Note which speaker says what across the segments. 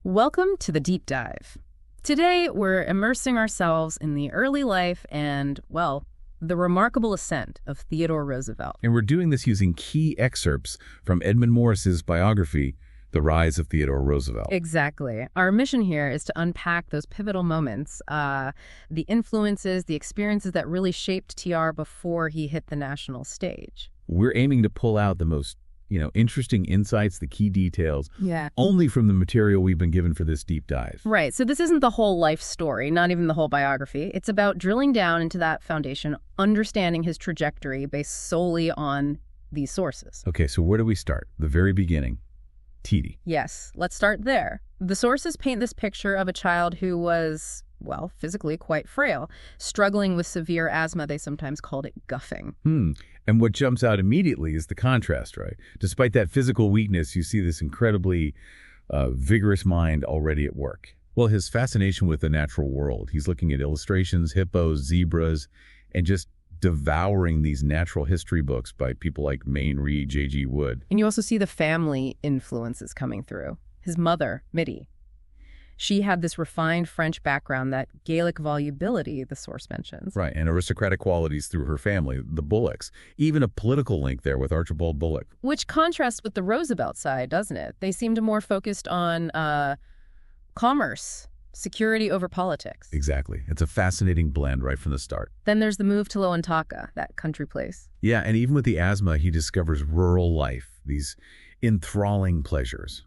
Speaker 1: Welcome to the Deep Dive. Today, we're immersing ourselves in the early life and, well, the remarkable ascent of Theodore Roosevelt.
Speaker 2: And we're doing this using key excerpts from Edmund Morris's biography, The Rise of Theodore Roosevelt.
Speaker 1: Exactly. Our mission here is to unpack those pivotal moments, the influences, the experiences that really shaped TR before he hit the national stage.
Speaker 2: We're aiming to pull out the most interesting insights, the key details,
Speaker 1: Yeah.
Speaker 2: only from the material we've been given for this deep dive.
Speaker 1: Right. So this isn't the whole life story, not even the whole biography. It's about drilling down into that foundation, understanding his trajectory based solely on these sources.
Speaker 2: Okay, so where do we start? The very beginning. TD.
Speaker 1: Yes, let's start there. The sources paint this picture of a child who was, well, physically quite frail, struggling with severe asthma. They sometimes called it guffing.
Speaker 2: And what jumps out immediately is the contrast, right? Despite that physical weakness, you see this incredibly vigorous mind already at work. Well, his fascination with the natural world. He's looking at illustrations, hippos, zebras, and just devouring these natural history books by people like Mayne Reid, J.G. Wood.
Speaker 1: And you also see the family influences coming through. His mother, Mitty. She had this refined French background, that Gaelic volubility the source mentions.
Speaker 2: Right, and aristocratic qualities through her family, the Bullocks. Even a political link there with Archibald Bullock.
Speaker 1: Which contrasts with the Roosevelt side, doesn't it? They seemed more focused on commerce, security over politics.
Speaker 2: Exactly. It's a fascinating blend right from the start.
Speaker 1: Then there's the move to Loantaka, that country place.
Speaker 2: Yeah, and even with the asthma, he discovers rural life, these enthralling pleasures.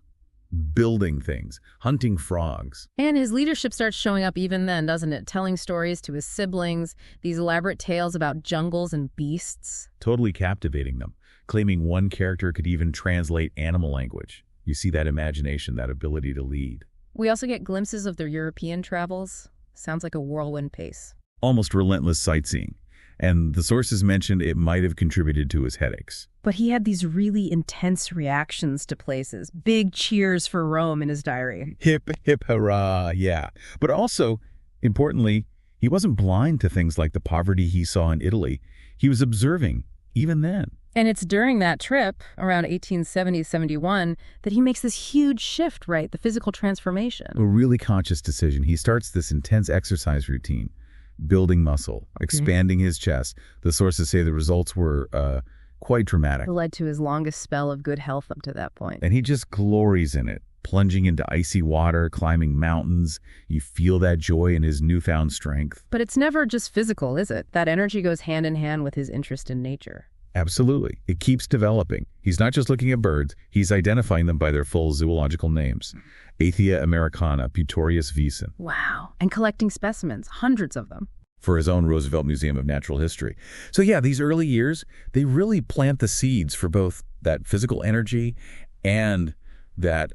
Speaker 2: Building things, hunting frogs.
Speaker 1: And his leadership starts showing up even then, doesn't it? Telling stories to his siblings, these elaborate tales about jungles and beasts.
Speaker 2: Totally captivating them, claiming one character could even translate animal language. You see that imagination, that ability to lead.
Speaker 1: We also get glimpses of their European travels. Sounds like a whirlwind pace.
Speaker 2: Almost relentless sightseeing. And the sources mentioned it might have contributed to his headaches.
Speaker 1: But he had these really intense reactions to places. Big cheers for Rome in his diary.
Speaker 2: Hip, hip, hurrah, yeah. But also, importantly, he wasn't blind to things like the poverty he saw in Italy. He was observing, even then.
Speaker 1: And it's during that trip, around 1870-71, that he makes this huge shift, right? The physical transformation.
Speaker 2: A really conscious decision. He starts this intense exercise routine. Building muscle, expanding his chest. The sources say the results were quite dramatic.
Speaker 1: It led to his longest spell of good health up to that point.
Speaker 2: And he just glories in it, plunging into icy water, climbing mountains. You feel that joy in his newfound strength.
Speaker 1: But it's never just physical, is it? That energy goes hand in hand with his interest in nature.
Speaker 2: Absolutely. It keeps developing. He's not just looking at birds, he's identifying them by their full zoological names. Athia americana, Putorius vison.
Speaker 1: Wow. And collecting specimens, hundreds of them.
Speaker 2: For his own Roosevelt Museum of Natural History. So yeah, these early years, they really plant the seeds for both that physical energy and that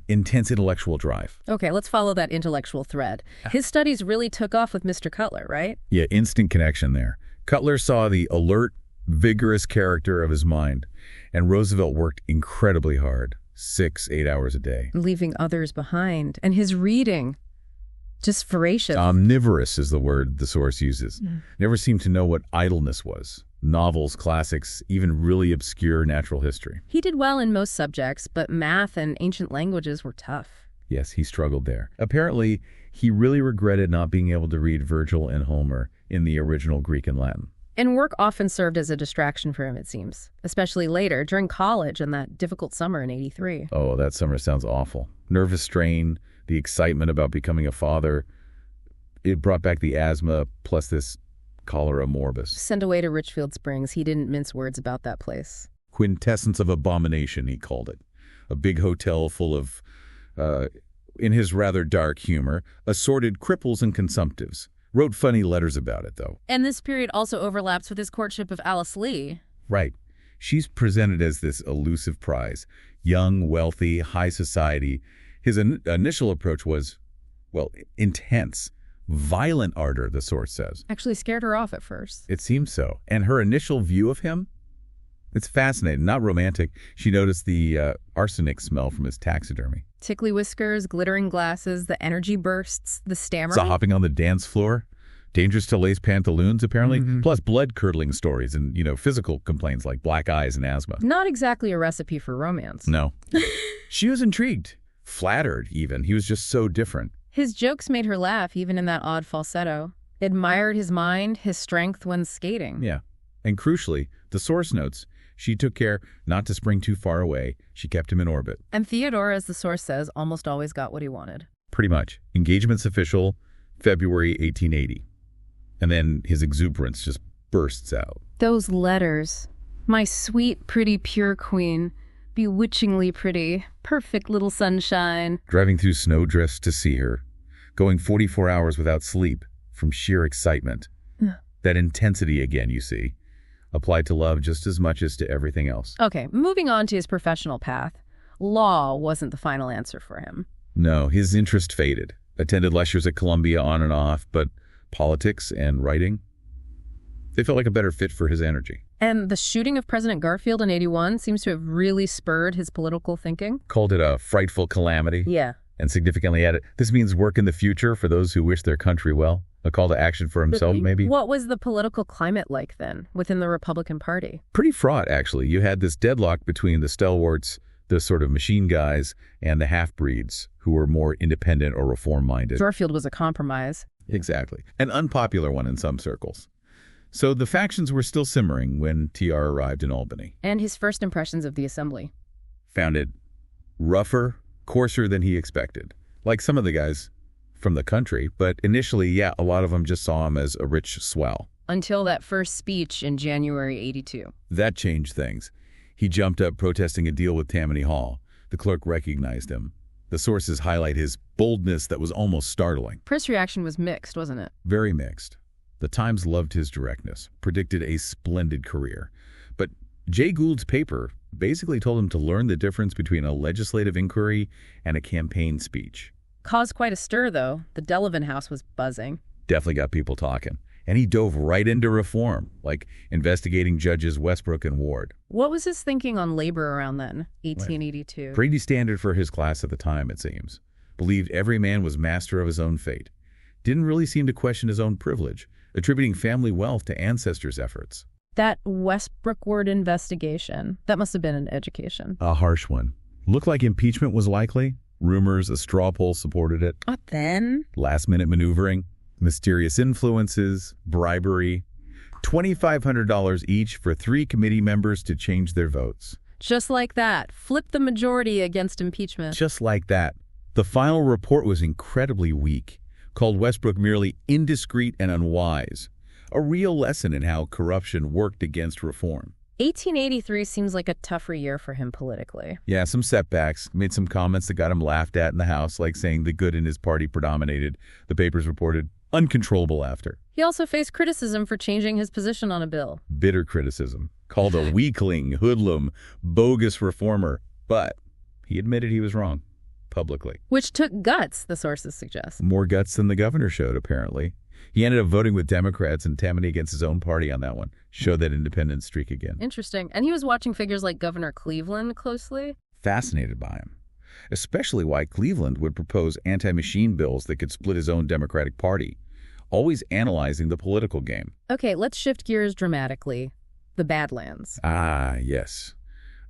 Speaker 2: intense intellectual drive.
Speaker 1: Okay, let's follow that intellectual thread. His studies really took off with Mr. Cutler, right?
Speaker 2: Yeah, instant connection there. Cutler saw the alert, vigorous character of his mind, and Roosevelt worked incredibly hard, 6-8 hours a day.
Speaker 1: Leaving others behind. And his reading, just voracious.
Speaker 2: Omnivorous is the word the source uses. Never seemed to know what idleness was. Novels, classics, even really obscure natural history.
Speaker 1: He did well in most subjects, but math and ancient languages were tough.
Speaker 2: Yes, he struggled there. Apparently, he really regretted not being able to read Virgil and Homer in the original Greek and Latin.
Speaker 1: And work often served as a distraction for him, it seems, especially later, during college and that difficult summer in '83.
Speaker 2: Oh, that summer sounds awful. Nervous strain, the excitement about becoming a father. It brought back the asthma, plus this cholera morbus.
Speaker 1: Sent away to Richfield Springs, he didn't mince words about that place.
Speaker 2: Quintessence of abomination, he called it. A big hotel full of, in his rather dark humor, assorted cripples and consumptives. Wrote funny letters about it, though.
Speaker 1: And this period also overlaps with his courtship of Alice Lee.
Speaker 2: Right. She's presented as this elusive prize. Young, wealthy, high society. His initial approach was, well, intense. Violent ardor, the source says.
Speaker 1: Actually scared her off at first.
Speaker 2: It seems so. And her initial view of him? It's fascinating, not romantic. She noticed the arsenic smell from his taxidermy.
Speaker 1: Tickly whiskers, glittering glasses, the energy bursts, the stammering.
Speaker 2: So hopping on the dance floor. Dangerous to lace pantaloons, apparently. Plus blood-curdling stories and, physical complaints like black eyes and asthma.
Speaker 1: Not exactly a recipe for romance.
Speaker 2: No. She was intrigued. flattered even. He was just so different.
Speaker 1: His jokes made her laugh, even in that odd falsetto. Admired his mind, his strength when skating.
Speaker 2: Yeah. And crucially, the source notes, she took care not to spring too far away. She kept him in orbit.
Speaker 1: And Theodore, as the source says, almost always got what he wanted.
Speaker 2: Pretty much. Engagements official, February 1880. And then his exuberance just bursts out.
Speaker 1: Those letters. My sweet, pretty, pure queen. Bewitchingly pretty. Perfect little sunshine.
Speaker 2: Driving through snowdrifts to see her. Going 44 hours without sleep from sheer excitement. That intensity again, you see. Applied to love just as much as to everything else.
Speaker 1: Okay, moving on to his professional path. Law wasn't the final answer for him.
Speaker 2: No, his interest faded. Attended lectures at Columbia on and off, but politics and writing, they felt like a better fit for his energy.
Speaker 1: And the shooting of President Garfield in '81 seems to have really spurred his political thinking.
Speaker 2: Called it a frightful calamity.
Speaker 1: Yeah.
Speaker 2: And significantly added, this means work in the future for those who wish their country well. A call to action for himself, maybe?
Speaker 1: What was the political climate like then within the Republican Party?
Speaker 2: Pretty fraught, actually. You had this deadlock between the stalwarts, the sort of machine guys, and the half-breeds who were more independent or reform-minded.
Speaker 1: Garfield was a compromise.
Speaker 2: Exactly. An unpopular one in some circles. So the factions were still simmering when TR arrived in Albany.
Speaker 1: And his first impressions of the assembly.
Speaker 2: Found it rougher, coarser than he expected. Like some of the guys from the country, but initially, yeah, a lot of them just saw him as a rich swell.
Speaker 1: Until that first speech in January '82.
Speaker 2: That changed things. He jumped up protesting a deal with Tammany Hall. The clerk recognized him. The sources highlight his boldness that was almost startling.
Speaker 1: Press reaction was mixed, wasn't it?
Speaker 2: Very mixed. The Times loved his directness, predicted a splendid career. But Jay Gould's paper basically told him to learn the difference between a legislative inquiry and a campaign speech.
Speaker 1: Caused quite a stir, though. The Delavan house was buzzing.
Speaker 2: Definitely got people talking. And he dove right into reform, like investigating Judges Westbrook and Ward.
Speaker 1: What was his thinking on labor around then, 1882?
Speaker 2: Pretty standard for his class at the time, it seems. Believed every man was master of his own fate. Didn't really seem to question his own privilege, attributing family wealth to ancestors' efforts.
Speaker 1: That Westbrook Ward investigation, that must have been an education.
Speaker 2: A harsh one. Looked like impeachment was likely. Rumors, a straw poll supported it.
Speaker 1: What then?
Speaker 2: Last-minute maneuvering, mysterious influences, bribery. $2,500 each for 3 committee members to change their votes.
Speaker 1: Just like that. Flip the majority against impeachment.
Speaker 2: Just like that. The final report was incredibly weak, called Westbrook merely indiscreet and unwise. A real lesson in how corruption worked against reform.
Speaker 1: 1883 seems like a tougher year for him politically.
Speaker 2: Yeah, some setbacks. Made some comments that got him laughed at in the House, like saying the good in his party predominated. The papers reported uncontrollable laughter.
Speaker 1: He also faced criticism for changing his position on a bill.
Speaker 2: Bitter criticism. Called a weakling, hoodlum, bogus reformer. But he admitted he was wrong, publicly.
Speaker 1: Which took guts, the sources suggest.
Speaker 2: More guts than the governor showed, apparently. He ended up voting with Democrats and Tammany against his own party on that one. Showed that independent streak again.
Speaker 1: Interesting. And he was watching figures like Governor Cleveland closely?
Speaker 2: Fascinated by him. Especially why Cleveland would propose anti-machine bills that could split his own Democratic Party. Always analyzing the political game.
Speaker 1: Okay, let's shift gears dramatically. The Badlands.
Speaker 2: Ah, yes.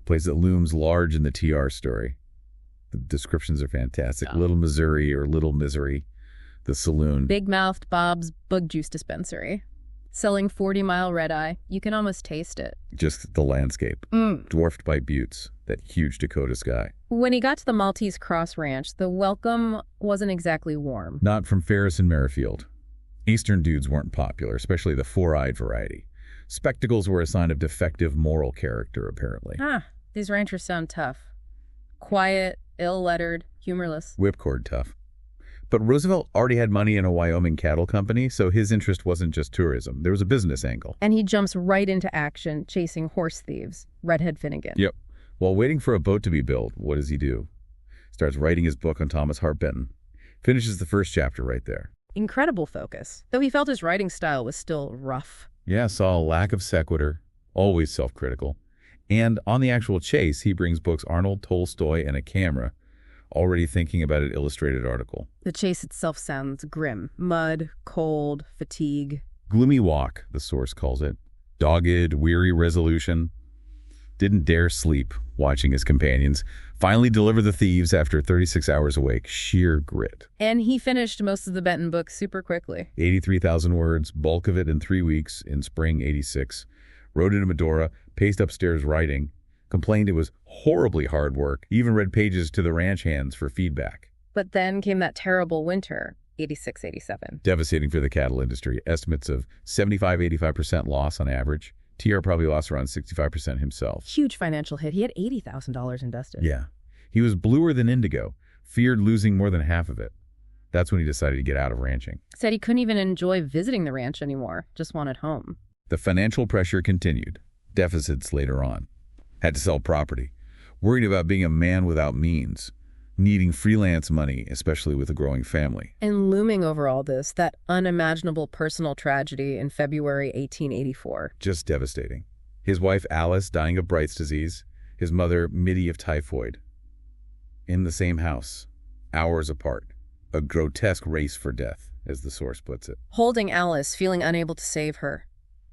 Speaker 2: A place that looms large in the TR story. The descriptions are fantastic.
Speaker 1: Oh.
Speaker 2: Little Missouri or Little Misery. The saloon.
Speaker 1: Big-mouthed Bob's Bug Juice Dispensary. Selling 40-mile red-eye. You can almost taste it.
Speaker 2: Just the landscape. Dwarfed by buttes. That huge Dakota sky.
Speaker 1: When he got to the Maltese Cross Ranch, the welcome wasn't exactly warm.
Speaker 2: Not from Ferris and Merrifield. Eastern dudes weren't popular, especially the four-eyed variety. Spectacles were a sign of defective moral character, apparently.
Speaker 1: These ranchers sound tough. Quiet, ill-lettered, humorless.
Speaker 2: Whipcord tough. But Roosevelt already had money in a Wyoming cattle company, so his interest wasn't just tourism. There was a business angle.
Speaker 1: And he jumps right into action, chasing horse thieves. Redhead Finnegan.
Speaker 2: Yep. While waiting for a boat to be built, what does he do? Starts writing his book on Thomas Hart Benton. Finishes the first chapter right there.
Speaker 1: Incredible focus. Though he felt his writing style was still rough.
Speaker 2: Yeah, saw a lack of sequitur. Always self-critical. And on the actual chase, he brings books Arnold, Tolstoy, and a camera. Already thinking about an illustrated article.
Speaker 1: The chase itself sounds grim. Mud, cold, fatigue.
Speaker 2: Gloomy walk, the source calls it. Dogged, weary resolution. Didn't dare sleep, watching his companions finally deliver the thieves after 36 hours awake. Sheer grit.
Speaker 1: And he finished most of the Benton book super quickly.
Speaker 2: 83,000 words, bulk of it in 3 weeks in spring '86. Wrote it in Medora, paced upstairs writing, complained it was horribly hard work, even read pages to the ranch hands for feedback.
Speaker 1: But then came that terrible winter, '86, '87.
Speaker 2: Devastating for the cattle industry. Estimates of 75–85% loss on average. TR probably lost around 65% himself.
Speaker 1: Huge financial hit. He had $80,000 invested.
Speaker 2: Yeah. He was bluer than indigo, feared losing more than half of it. That's when he decided to get out of ranching.
Speaker 1: Said he couldn't even enjoy visiting the ranch anymore, just wanted home.
Speaker 2: The financial pressure continued. Deficits later on. Had to sell property. Worried about being a man without means. Needing freelance money, especially with a growing family.
Speaker 1: And looming over all this, that unimaginable personal tragedy in February 1884.
Speaker 2: Just devastating. His wife Alice dying of Bright's disease. His mother Mittie of typhoid. In the same house. Hours apart. A grotesque race for death, as the source puts it.
Speaker 1: Holding Alice, feeling unable to save her.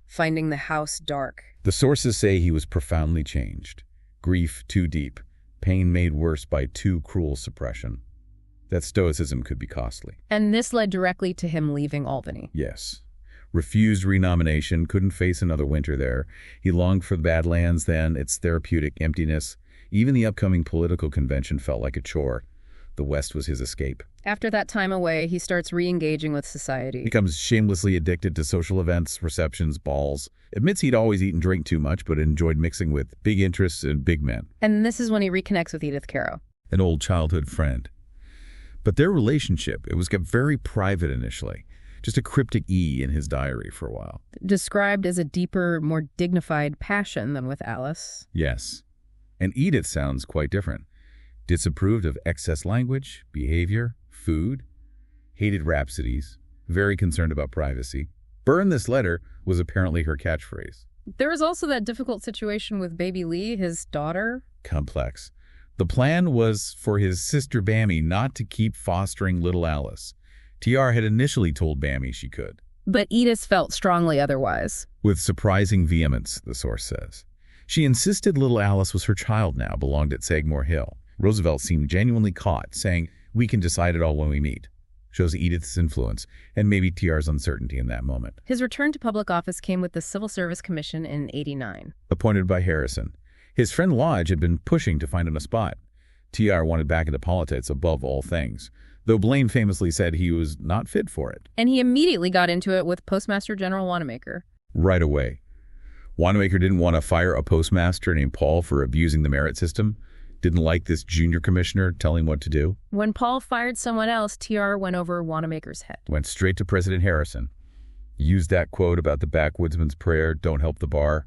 Speaker 1: Finding the house dark.
Speaker 2: The sources say he was profoundly changed. Grief too deep. Pain made worse by too cruel suppression. That stoicism could be costly.
Speaker 1: And this led directly to him leaving Albany.
Speaker 2: Yes. Refused renomination, couldn't face another winter there. He longed for the Badlands then, its therapeutic emptiness. Even the upcoming political convention felt like a chore. The West was his escape.
Speaker 1: After that time away, he starts re-engaging with society.
Speaker 2: Becomes shamelessly addicted to social events, receptions, balls. Admits he'd always eaten and drank too much, but enjoyed mixing with big interests and big men.
Speaker 1: And this is when he reconnects with Edith Caro.
Speaker 2: An old childhood friend. But their relationship, it was kept very private initially. Just a cryptic E in his diary for a while.
Speaker 1: Described as a deeper, more dignified passion than with Alice.
Speaker 2: Yes. And Edith sounds quite different. Disapproved of excess language, behavior, food, hated rhapsodies, very concerned about privacy. Burn this letter was apparently her catchphrase.
Speaker 1: There was also that difficult situation with baby Lee, his daughter.
Speaker 2: Complex. The plan was for his sister Bammy not to keep fostering little Alice. TR had initially told Bammy she could.
Speaker 1: But Edith felt strongly otherwise.
Speaker 2: With surprising vehemence, the source says. She insisted little Alice was her child now, belonged at Sagamore Hill. Roosevelt seemed genuinely caught, saying, "We can decide it all when we meet." Shows Edith's influence, and maybe TR's uncertainty in that moment.
Speaker 1: His return to public office came with the Civil Service Commission in '89.
Speaker 2: Appointed by Harrison. His friend Lodge had been pushing to find him a spot. TR wanted back into politics above all things, though Blaine famously said he was not fit for it.
Speaker 1: And he immediately got into it with Postmaster General Wanamaker.
Speaker 2: Right away. Wanamaker didn't want to fire a postmaster named Paul for abusing the merit system. Didn't like this junior commissioner telling what to do.
Speaker 1: When Paul fired someone else, TR went over Wanamaker's head.
Speaker 2: Went straight to President Harrison. Used that quote about the backwoodsman's prayer, "Don't help the bar."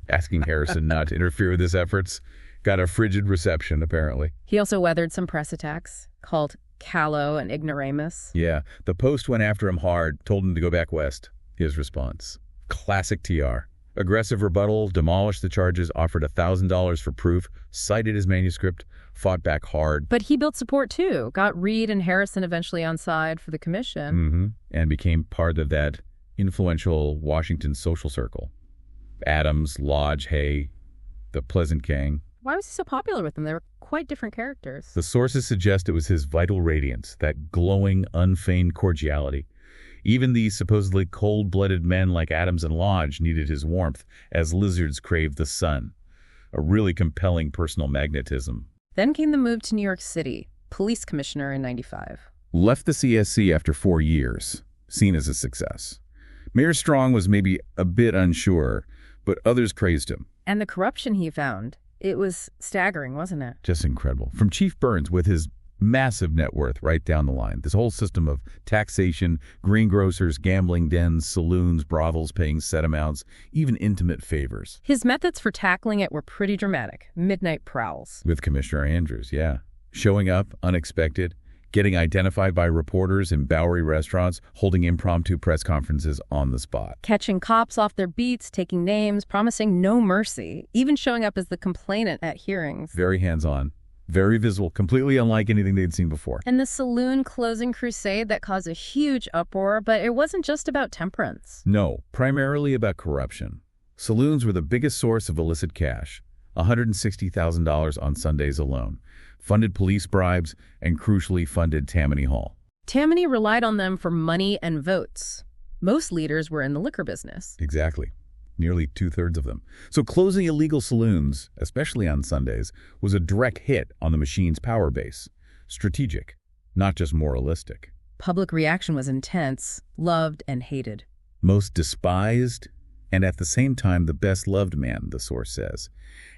Speaker 2: Asking Harrison not to interfere with his efforts. Got a frigid reception, apparently.
Speaker 1: He also weathered some press attacks, called callow and ignoramus.
Speaker 2: Yeah, the Post went after him hard, told him to go back west. His response. Classic TR. Aggressive rebuttal, demolished the charges, offered $1,000 for proof, cited his manuscript, fought back hard.
Speaker 1: But he built support too, got Reed and Harrison eventually on side for the commission.
Speaker 2: And became part of that influential Washington social circle. Adams, Lodge, Hay, the Pleasant Gang.
Speaker 1: Why was he so popular with them? They were quite different characters.
Speaker 2: The sources suggest it was his vital radiance, that glowing, unfeigned cordiality. Even these supposedly cold-blooded men like Adams and Lodge needed his warmth, as lizards crave the sun. A really compelling personal magnetism.
Speaker 1: Then came the move to New York City, police commissioner in '95.
Speaker 2: Left the CSC after 4 years, seen as a success. Mayor Strong was maybe a bit unsure, but others praised him.
Speaker 1: And the corruption he found, it was staggering, wasn't it?
Speaker 2: Just incredible. From Chief Burns with his massive net worth right down the line. This whole system of taxation, greengrocers, gambling dens, saloons, brothels paying set amounts, even intimate favors.
Speaker 1: His methods for tackling it were pretty dramatic. Midnight prowls.
Speaker 2: With Commissioner Andrews, yeah. Showing up, unexpected, getting identified by reporters in Bowery restaurants, holding impromptu press conferences on the spot.
Speaker 1: Catching cops off their beats, taking names, promising no mercy, even showing up as the complainant at hearings.
Speaker 2: Very hands-on. Very visible, completely unlike anything they'd seen before.
Speaker 1: And the saloon closing crusade that caused a huge uproar, but it wasn't just about temperance.
Speaker 2: No, primarily about corruption. Saloons were the biggest source of illicit cash, $160,000 on Sundays alone, funded police bribes, and crucially funded Tammany Hall.
Speaker 1: Tammany relied on them for money and votes. Most leaders were in the liquor business.
Speaker 2: Exactly. Nearly two-thirds of them. So closing illegal saloons, especially on Sundays, was a direct hit on the machine's power base. Strategic, not just moralistic.
Speaker 1: Public reaction was intense, loved and hated.
Speaker 2: Most despised, and at the same time the best-loved man, the source says.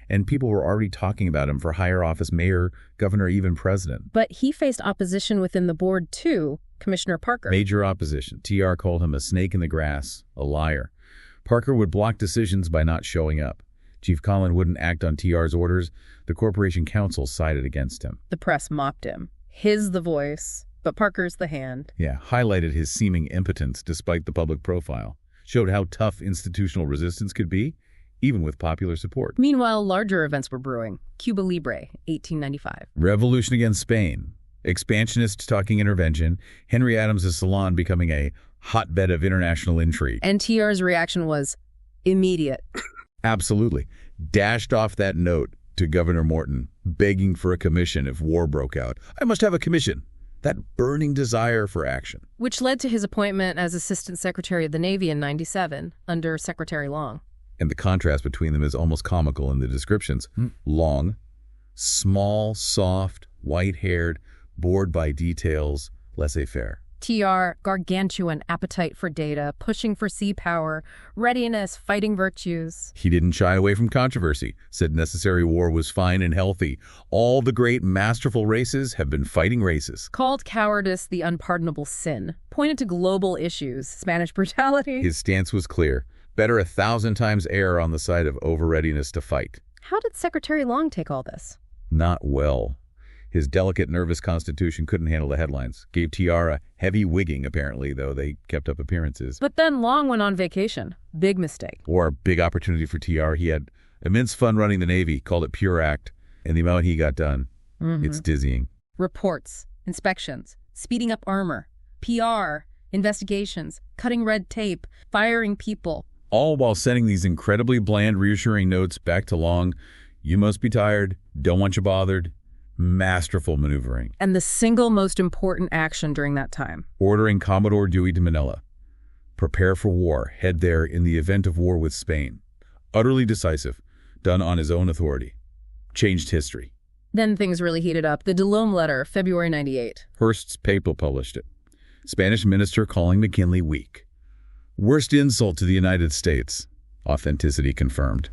Speaker 2: And people were already talking about him for higher office, mayor, governor, even president.
Speaker 1: But he faced opposition within the board too, Commissioner Parker.
Speaker 2: Major opposition. TR called him a snake in the grass, a liar. Parker would block decisions by not showing up. Chief Colin wouldn't act on TR's orders. The corporation council sided against him.
Speaker 1: The press mocked him. His the voice, but Parker's the hand.
Speaker 2: Yeah, highlighted his seeming impotence despite the public profile. Showed how tough institutional resistance could be, even with popular support.
Speaker 1: Meanwhile, larger events were brewing. Cuba Libre, 1895.
Speaker 2: Revolution against Spain. Expansionists talking intervention. Henry Adams' salon becoming a hotbed of international intrigue.
Speaker 1: And TR's reaction was immediate.
Speaker 2: Absolutely. Dashed off that note to Governor Morton, begging for a commission if war broke out. I must have a commission. That burning desire for action.
Speaker 1: Which led to his appointment as Assistant Secretary of the Navy in '97, under Secretary Long.
Speaker 2: And the contrast between them is almost comical in the descriptions. Long, small, soft, white-haired, bored by details, laissez-faire.
Speaker 1: TR, gargantuan appetite for data, pushing for sea power, readiness, fighting virtues.
Speaker 2: He didn't shy away from controversy, said necessary war was fine and healthy. All the great masterful races have been fighting races.
Speaker 1: Called cowardice the unpardonable sin. Pointed to global issues, Spanish brutality.
Speaker 2: His stance was clear. Better 1,000 times err on the side of over-readiness to fight.
Speaker 1: How did Secretary Long take all this?
Speaker 2: Not well. His delicate, nervous constitution couldn't handle the headlines. Gave TR a heavy wigging, apparently, though they kept up appearances.
Speaker 1: But then Long went on vacation. Big mistake.
Speaker 2: Or a big opportunity for TR. He had immense fun running the Navy, called it pure act, and the amount he got done, it's dizzying.
Speaker 1: Reports, inspections, speeding up armor, PR, investigations, cutting red tape, firing people.
Speaker 2: All while sending these incredibly bland, reassuring notes back to Long. You must be tired. Don't want you bothered. Masterful maneuvering.
Speaker 1: And the single most important action during that time.
Speaker 2: Ordering Commodore Dewey to Manila. Prepare for war. Head there in the event of war with Spain. Utterly decisive. Done on his own authority. Changed history.
Speaker 1: Then things really heated up. The Delome letter, February '98.
Speaker 2: Hearst's paper published it. Spanish minister calling McKinley weak. Worst insult to the United States. Authenticity confirmed.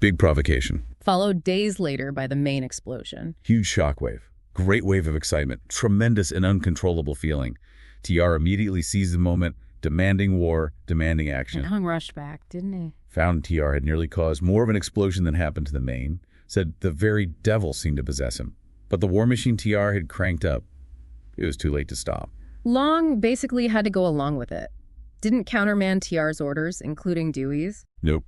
Speaker 2: Big provocation.
Speaker 1: Followed days later by the main explosion.
Speaker 2: Huge shockwave. Great wave of excitement. Tremendous and uncontrollable feeling. TR immediately seized the moment, demanding war, demanding action.
Speaker 1: And Hung rushed back, didn't he?
Speaker 2: Found TR had nearly caused more of an explosion than happened to the Maine. Said the very devil seemed to possess him. But the war machine TR had cranked up. It was too late to stop.
Speaker 1: Long basically had to go along with it. Didn't countermand TR's orders, including Dewey's.
Speaker 2: Nope.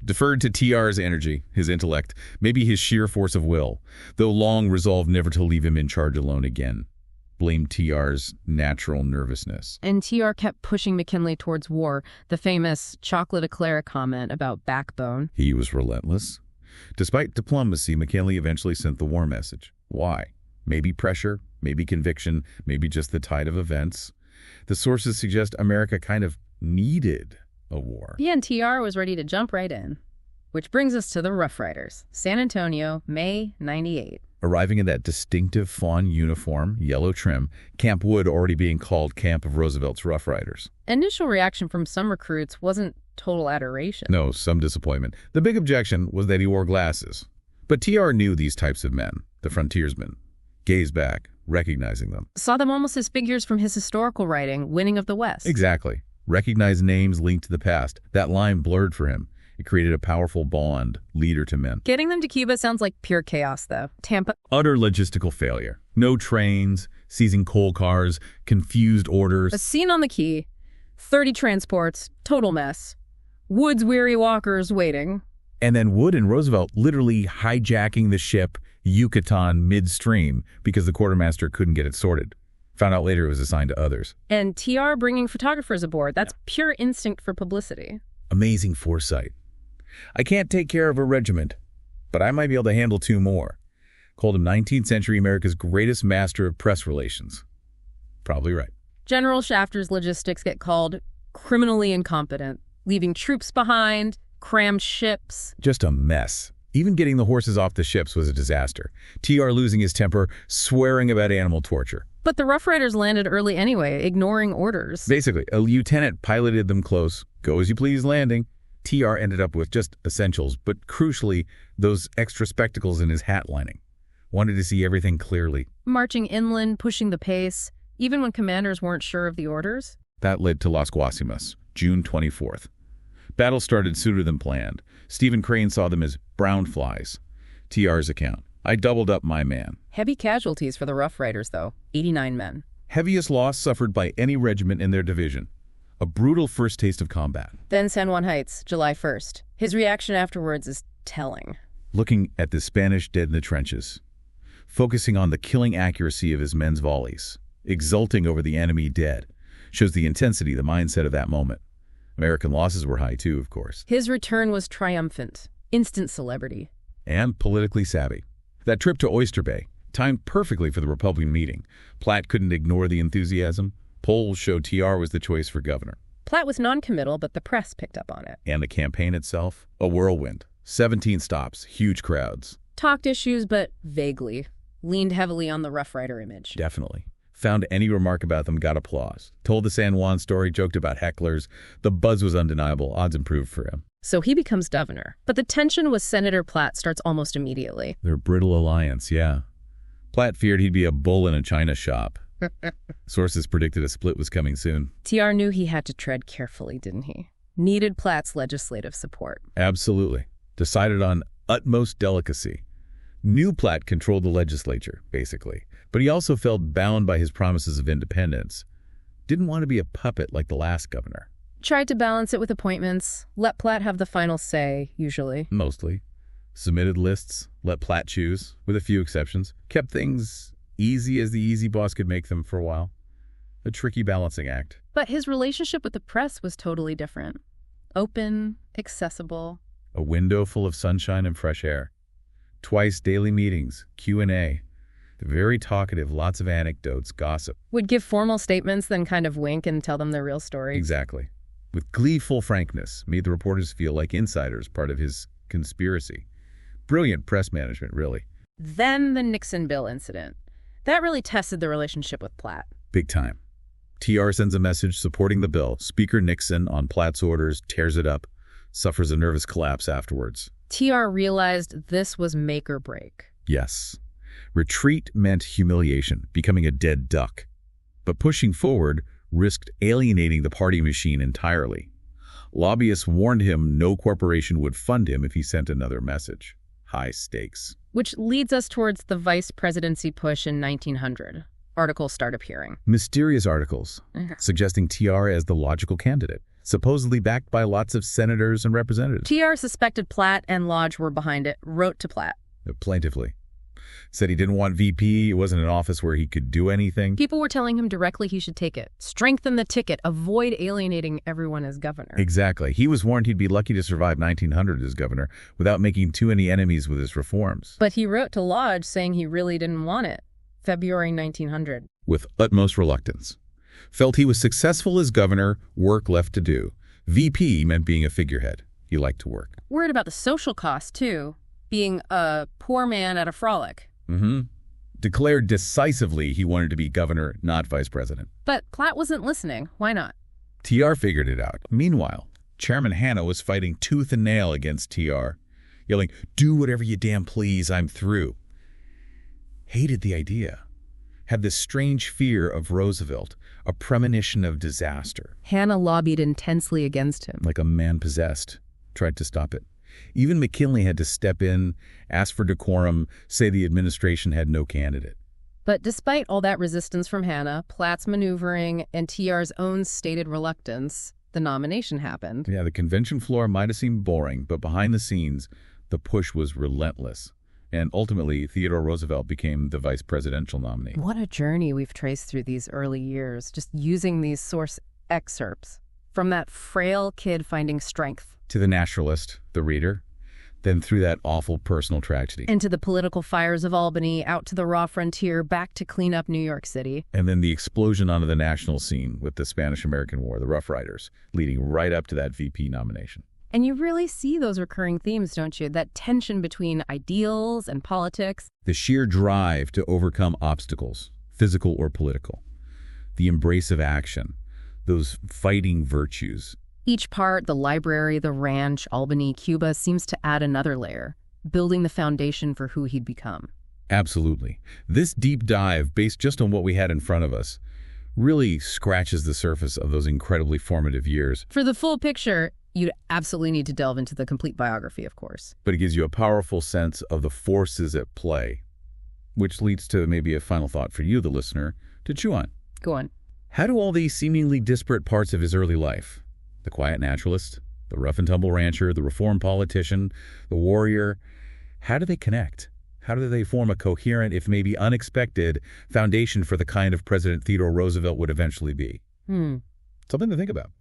Speaker 2: Deferred to TR's energy, his intellect, maybe his sheer force of will, though Long resolved never to leave him in charge alone again. Blamed TR's natural nervousness.
Speaker 1: And TR kept pushing McKinley towards war, the famous chocolate eclair comment about backbone.
Speaker 2: He was relentless. Despite diplomacy, McKinley eventually sent the war message. Why? Maybe pressure, maybe conviction, maybe just the tide of events. The sources suggest America kind of needed a war.
Speaker 1: Yeah, and TR was ready to jump right in. Which brings us to the Rough Riders. San Antonio, May '98.
Speaker 2: Arriving in that distinctive fawn uniform, yellow trim, Camp Wood already being called Camp of Roosevelt's Rough Riders.
Speaker 1: Initial reaction from some recruits wasn't total adoration.
Speaker 2: No, some disappointment. The big objection was that he wore glasses. But TR knew these types of men, the frontiersmen. Gazed back, recognizing them.
Speaker 1: Saw them almost as figures from his historical writing, Winning of the West.
Speaker 2: Exactly. Recognized names linked to the past. That line blurred for him. It created a powerful bond, leader to men.
Speaker 1: Getting them to Cuba sounds like pure chaos, though. Tampa.
Speaker 2: Utter logistical failure. No trains, seizing coal cars, confused orders.
Speaker 1: A scene on the quay, 30 transports, total mess. Wood's weary walkers waiting.
Speaker 2: And then Wood and Roosevelt literally hijacking the ship Yucatan midstream because the quartermaster couldn't get it sorted. Found out later it was assigned to others.
Speaker 1: And TR bringing photographers aboard. That's pure instinct for publicity.
Speaker 2: Amazing foresight. I can't take care of a regiment, but I might be able to handle 2 more. Called him 19th century America's greatest master of press relations. Probably right.
Speaker 1: General Shafter's logistics get called criminally incompetent, leaving troops behind, crammed ships.
Speaker 2: Just a mess. Even getting the horses off the ships was a disaster. TR losing his temper, swearing about animal torture.
Speaker 1: But the Rough Riders landed early anyway, ignoring orders.
Speaker 2: Basically, a lieutenant piloted them close, go-as-you-please landing. TR ended up with just essentials, but crucially, those extra spectacles in his hat lining. Wanted to see everything clearly.
Speaker 1: Marching inland, pushing the pace, even when commanders weren't sure of the orders.
Speaker 2: That led to Las Guasimas, June 24th. Battle started sooner than planned. Stephen Crane saw them as brown flies. TR's account. I doubled up my man.
Speaker 1: Heavy casualties for the Rough Riders, though. 89 men.
Speaker 2: Heaviest loss suffered by any regiment in their division. A brutal first taste of combat.
Speaker 1: Then San Juan Heights, July 1st. His reaction afterwards is telling.
Speaker 2: Looking at the Spanish dead in the trenches. Focusing on the killing accuracy of his men's volleys. Exulting over the enemy dead. Shows the intensity, the mindset of that moment. American losses were high too, of course.
Speaker 1: His return was triumphant. Instant celebrity.
Speaker 2: And politically savvy. That trip to Oyster Bay, timed perfectly for the Republican meeting. Platt couldn't ignore the enthusiasm. Polls showed TR was the choice for governor.
Speaker 1: Platt was non-committal, but the press picked up on it.
Speaker 2: And the campaign itself? A whirlwind. 17 stops, huge crowds.
Speaker 1: Talked issues, but vaguely. Leaned heavily on the Rough Rider image.
Speaker 2: Definitely. Found any remark about them got applause. Told the San Juan story, joked about hecklers. The buzz was undeniable. Odds improved for him.
Speaker 1: So he becomes governor. But the tension with Senator Platt starts almost immediately.
Speaker 2: Their brittle alliance, yeah. Platt feared he'd be a bull in a china shop. Sources predicted a split was coming soon.
Speaker 1: TR knew he had to tread carefully, didn't he? Needed Platt's legislative support.
Speaker 2: Absolutely. Decided on utmost delicacy. Knew Platt controlled the legislature, basically. But he also felt bound by his promises of independence. Didn't want to be a puppet like the last governor.
Speaker 1: Tried to balance it with appointments. Let Platt have the final say, usually.
Speaker 2: Mostly. Submitted lists, let Platt choose, with a few exceptions. Kept things easy as the easy boss could make them for a while. A tricky balancing act.
Speaker 1: But his relationship with the press was totally different. Open, accessible.
Speaker 2: A window full of sunshine and fresh air. Twice daily meetings, Q&A. Very talkative, lots of anecdotes, gossip.
Speaker 1: Would give formal statements, then kind of wink and tell them their real story.
Speaker 2: Exactly. With gleeful frankness, made the reporters feel like insiders, part of his conspiracy. Brilliant press management, really.
Speaker 1: Then the Nixon bill incident. That really tested the relationship with Platt.
Speaker 2: Big time. TR sends a message supporting the bill. Speaker Nixon, on Platt's orders, tears it up, suffers a nervous collapse afterwards.
Speaker 1: TR realized this was make or break.
Speaker 2: Yes. Retreat meant humiliation, becoming a dead duck. But pushing forward risked alienating the party machine entirely. Lobbyists warned him no corporation would fund him if he sent another message. High stakes.
Speaker 1: Which leads us towards the vice presidency push in 1900. Articles start appearing.
Speaker 2: Mysterious articles, suggesting TR as the logical candidate, supposedly backed by lots of senators and representatives.
Speaker 1: TR suspected Platt and Lodge were behind it, wrote to Platt.
Speaker 2: Plaintively. Said he didn't want VP, it wasn't an office where he could do anything.
Speaker 1: People were telling him directly he should take it. Strengthen the ticket. Avoid alienating everyone as governor.
Speaker 2: Exactly. He was warned he'd be lucky to survive 1900 as governor without making too many enemies with his reforms.
Speaker 1: But he wrote to Lodge saying he really didn't want it. February 1900.
Speaker 2: With utmost reluctance. Felt he was successful as governor, work left to do. VP meant being a figurehead. He liked to work.
Speaker 1: Worried about the social cost, too. Being a poor man at a frolic.
Speaker 2: Declared decisively he wanted to be governor, not vice president.
Speaker 1: But Platt wasn't listening. Why not?
Speaker 2: TR figured it out. Meanwhile, Chairman Hanna was fighting tooth and nail against TR, yelling, "Do whatever you damn please, I'm through." Hated the idea. Had this strange fear of Roosevelt, a premonition of disaster.
Speaker 1: Hanna lobbied intensely against him.
Speaker 2: Like a man possessed. Tried to stop it. Even McKinley had to step in, ask for decorum, say the administration had no candidate.
Speaker 1: But despite all that resistance from Hanna, Platt's maneuvering, and TR's own stated reluctance, the nomination happened.
Speaker 2: Yeah, the convention floor might have seemed boring, but behind the scenes, the push was relentless. And ultimately, Theodore Roosevelt became the vice presidential nominee.
Speaker 1: What a journey we've traced through these early years, just using these source excerpts. From that frail kid finding strength.
Speaker 2: To the naturalist, the reader, then through that awful personal tragedy.
Speaker 1: Into the political fires of Albany, out to the raw frontier, back to clean up New York City.
Speaker 2: And then the explosion onto the national scene with the Spanish-American War, the Rough Riders, leading right up to that VP nomination.
Speaker 1: And you really see those recurring themes, don't you? That tension between ideals and politics.
Speaker 2: The sheer drive to overcome obstacles, physical or political. The embrace of action, those fighting virtues.
Speaker 1: Each part, the library, the ranch, Albany, Cuba, seems to add another layer, building the foundation for who he'd become.
Speaker 2: Absolutely. This deep dive, based just on what we had in front of us, really scratches the surface of those incredibly formative years.
Speaker 1: For the full picture, you'd absolutely need to delve into the complete biography, of course.
Speaker 2: But it gives you a powerful sense of the forces at play, which leads to maybe a final thought for you, the listener, to chew on.
Speaker 1: Go on.
Speaker 2: How do all these seemingly disparate parts of his early life, the quiet naturalist, the rough-and-tumble rancher, the reformed politician, the warrior, how do they connect? How do they form a coherent, if maybe unexpected, foundation for the kind of President Theodore Roosevelt would eventually be? Something to think about.